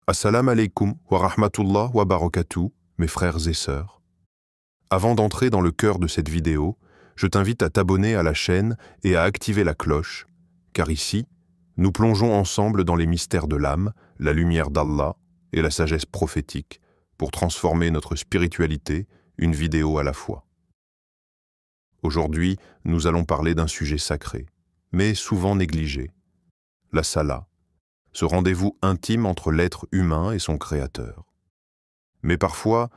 Assalamu alaikum wa rahmatullah wa barakatuh, mes frères et sœurs. Avant d'entrer dans le cœur de cette vidéo, je t'invite à t'abonner à la chaîne et à activer la cloche, car ici, nous plongeons ensemble dans les mystères de l'âme, la lumière d'Allah et la sagesse prophétique pour transformer notre spiritualité une vidéo à la fois. Aujourd'hui, nous allons parler d'un sujet sacré, mais souvent négligé, la Salah, ce rendez-vous intime entre l'être humain et son Créateur. Mais parfois,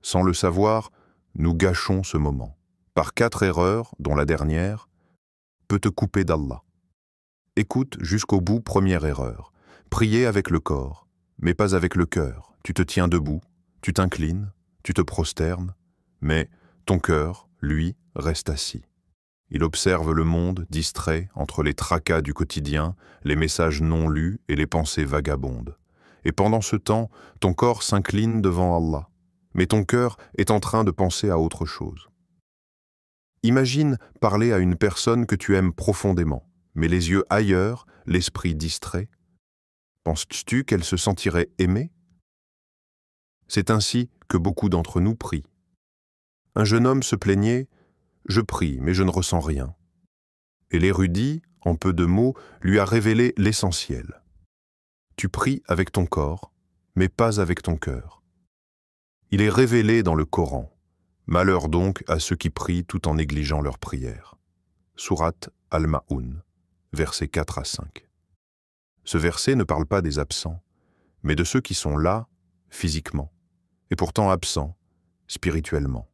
sans le savoir, nous gâchons ce moment, par 4 erreurs, dont la dernière peut te couper d'Allah. Écoute jusqu'au bout. Première erreur, prier avec le corps, mais pas avec le cœur. Tu te tiens debout, tu t'inclines, tu te prosternes, mais ton cœur, lui, reste assis. Il observe le monde distrait entre les tracas du quotidien, les messages non lus et les pensées vagabondes. Et pendant ce temps, ton corps s'incline devant Allah, mais ton cœur est en train de penser à autre chose. Imagine parler à une personne que tu aimes profondément, mais les yeux ailleurs, l'esprit distrait. Penses-tu qu'elle se sentirait aimée? C'est ainsi que beaucoup d'entre nous prient. Un jeune homme se plaignait: « Je prie, mais je ne ressens rien. » Et l'érudit, en peu de mots, lui a révélé l'essentiel. Tu pries avec ton corps, mais pas avec ton cœur. Il est révélé dans le Coran. Malheur donc à ceux qui prient tout en négligeant leur prière. Sourate Al-Ma'oun, versets 4 à 5. Ce verset ne parle pas des absents, mais de ceux qui sont là, physiquement, et pourtant absents, spirituellement.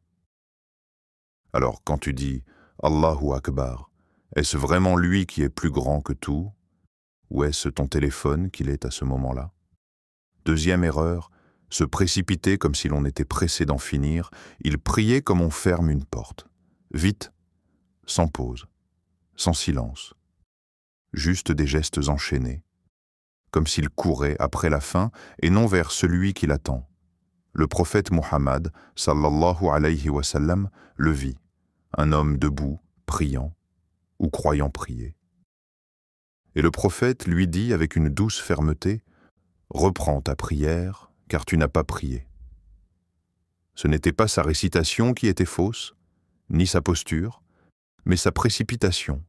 Alors quand tu dis « Allahu Akbar », est-ce vraiment lui qui est plus grand que tout? Ou est-ce ton téléphone qu'il est à ce moment-là? Deuxième erreur, se précipiter comme si l'on était pressé d'en finir. Il priait comme on ferme une porte. Vite, sans pause, sans silence. Juste des gestes enchaînés, comme s'il courait après la fin et non vers celui qui l'attend. Le prophète Muhammad, sallallahu alayhi wa sallam, le vit. Un homme debout, priant, ou croyant prier. Et le prophète lui dit avec une douce fermeté: « Reprends ta prière, car tu n'as pas prié. » Ce n'était pas sa récitation qui était fausse, ni sa posture, mais sa précipitation.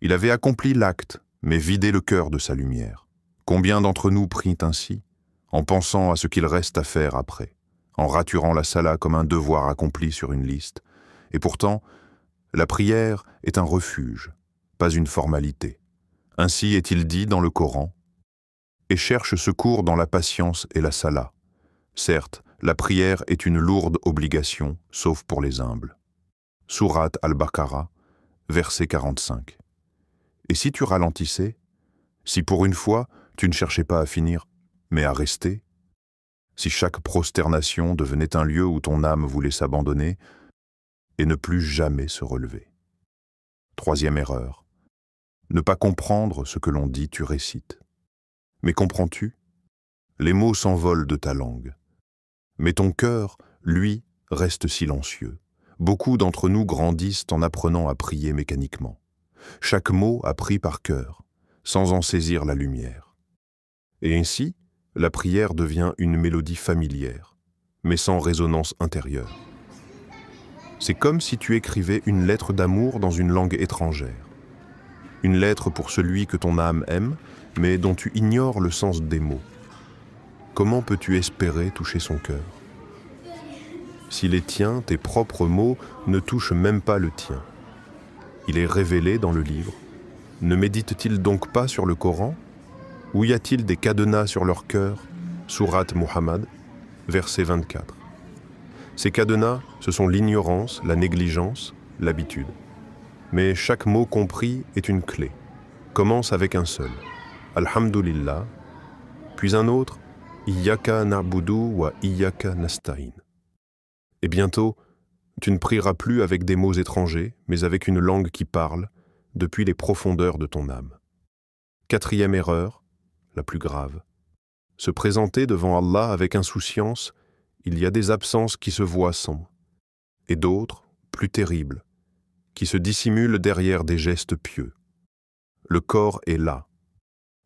Il avait accompli l'acte, mais vidé le cœur de sa lumière. Combien d'entre nous prient ainsi, en pensant à ce qu'il reste à faire après, en raturant la Salah comme un devoir accompli sur une liste? Et pourtant, la prière est un refuge, pas une formalité. Ainsi est-il dit dans le Coran: « Et cherche secours dans la patience et la Salah. » Certes, la prière est une lourde obligation, sauf pour les humbles. Sourate Al-Baqarah, verset 45. Et si tu ralentissais? Si pour une fois, tu ne cherchais pas à finir, mais à rester? Si chaque prosternation devenait un lieu où ton âme voulait s'abandonner et ne plus jamais se relever. Troisième erreur, ne pas comprendre ce que l'on dit, tu récites. Mais comprends-tu? Les mots s'envolent de ta langue. Mais ton cœur, lui, reste silencieux. Beaucoup d'entre nous grandissent en apprenant à prier mécaniquement. Chaque mot appris par cœur, sans en saisir la lumière. Et ainsi, la prière devient une mélodie familière, mais sans résonance intérieure. C'est comme si tu écrivais une lettre d'amour dans une langue étrangère. Une lettre pour celui que ton âme aime, mais dont tu ignores le sens des mots. Comment peux-tu espérer toucher son cœur? Si les tiens, tes propres mots, ne touchent même pas le tien. Il est révélé dans le livre. Ne médite-t-il donc pas sur le Coran? Ou y a-t-il des cadenas sur leur cœur? Sourate Muhammad, verset 24. Ces cadenas, ce sont l'ignorance, la négligence, l'habitude. Mais chaque mot compris est une clé. Commence avec un seul, Alhamdulillah, puis un autre, Iyyaka na'budu wa iyyaka nasta'in. Et bientôt, tu ne prieras plus avec des mots étrangers, mais avec une langue qui parle, depuis les profondeurs de ton âme. Quatrième erreur, la plus grave, se présenter devant Allah avec insouciance. Il y a des absences qui se voient sans, et d'autres, plus terribles, qui se dissimulent derrière des gestes pieux. Le corps est là,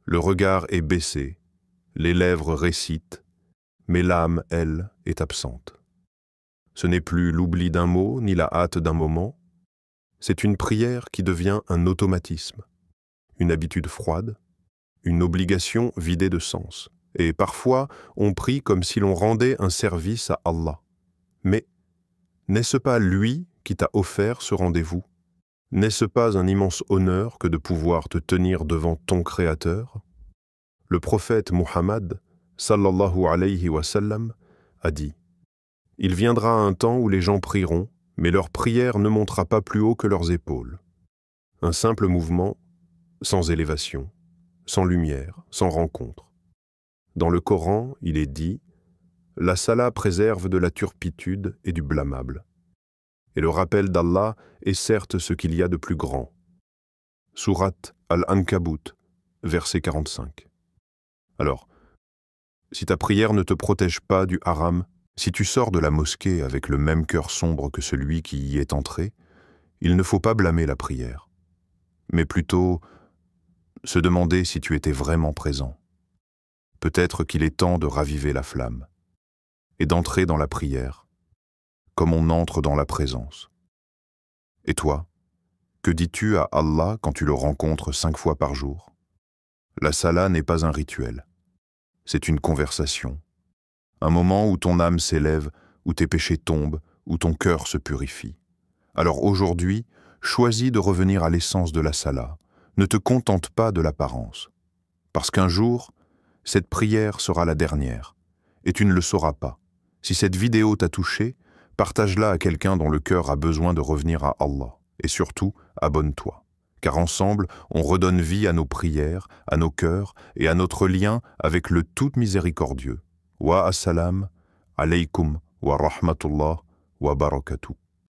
le regard est baissé, les lèvres récitent, mais l'âme, elle, est absente. Ce n'est plus l'oubli d'un mot ni la hâte d'un moment, c'est une prière qui devient un automatisme, une habitude froide, une obligation vidée de sens. Et parfois, on prie comme si l'on rendait un service à Allah. Mais n'est-ce pas lui qui t'a offert ce rendez-vous? N'est-ce pas un immense honneur que de pouvoir te tenir devant ton Créateur? Le prophète Muhammad, sallallahu alayhi wa sallam, a dit « Il viendra un temps où les gens prieront, mais leur prière ne montera pas plus haut que leurs épaules. Un simple mouvement, sans élévation, sans lumière, sans rencontre. Dans le Coran, il est dit « La salat préserve de la turpitude et du blâmable. Et le rappel d'Allah est certes ce qu'il y a de plus grand. » Sourate Al-Ankabut, verset 45. Alors, si ta prière ne te protège pas du haram, si tu sors de la mosquée avec le même cœur sombre que celui qui y est entré, il ne faut pas blâmer la prière, mais plutôt se demander si tu étais vraiment présent. Peut-être qu'il est temps de raviver la flamme et d'entrer dans la prière, comme on entre dans la présence. Et toi, que dis-tu à Allah quand tu le rencontres 5 fois par jour? La salat n'est pas un rituel, c'est une conversation, un moment où ton âme s'élève, où tes péchés tombent, où ton cœur se purifie. Alors aujourd'hui, choisis de revenir à l'essence de la salat, ne te contente pas de l'apparence, parce qu'un jour, cette prière sera la dernière, et tu ne le sauras pas. Si cette vidéo t'a touché, partage-la à quelqu'un dont le cœur a besoin de revenir à Allah. Et surtout, abonne-toi. Car ensemble, on redonne vie à nos prières, à nos cœurs et à notre lien avec le tout miséricordieux. Wa assalam, alaykum wa rahmatullah wa barakatuh.